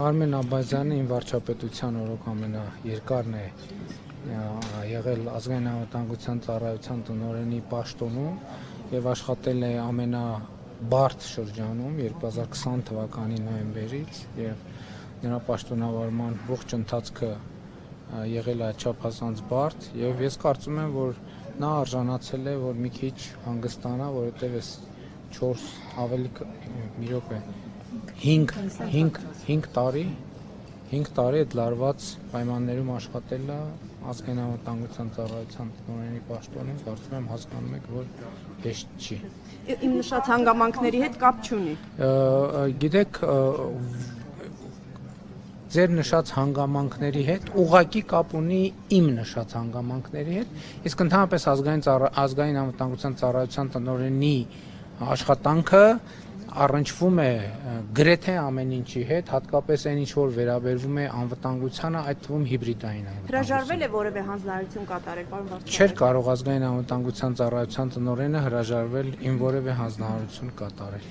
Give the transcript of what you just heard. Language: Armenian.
Արմեն Աբազյանը իմ վարչապետության օրոք ամենաերկարն է եղել ազգային անվտանգության ծառայության տնօրենի պաշտոնում եւ աշխատել է ամենաբարդ շրջանում 2020 թվականի նոյեմբերից եւ նրա պաշտոնավարման ողջ ընթացքը եղել է չափազանց բարդ եւ ես կարծում եմ, որ նա արժանացել է, որ մի քիչ հանգստանա, որովհետեւ այս 4 ավելի մի րոպե 5 տարի այդ լարված պայմաններում աշխատել է ազգային անվտանգության ծառայության տնօրենի պաշտոնում, կարծում եմ հասկանում եք, որ հեշտ չի։ Իմ նշած հանգամանքների հետ կապ չունի։ Գիտեք, ձեր նշած հանգամանքների հետ ուղղակի կապ ունի իմ նշած հանգամանքների հետ, իսկ ընդհանրապես ազգային անվտանգության ծառայության տնօրենի աշխատանքը առնչվում է գրեթե ամեն ինչի հետ, հատկապես այն ինչ որ վերաբերվում է անվտանգությանը, այդ թվում հիբրիդային անվտանգությանը։ Հրաժարվել է որևէ հանձնարարություն կատարել, պարոն վարչապետ։ Չէր կարող ազգային անվտանգության ծառայության տնօրենը հրաժարվել իմ որևէ հանձնարարություն կատարել։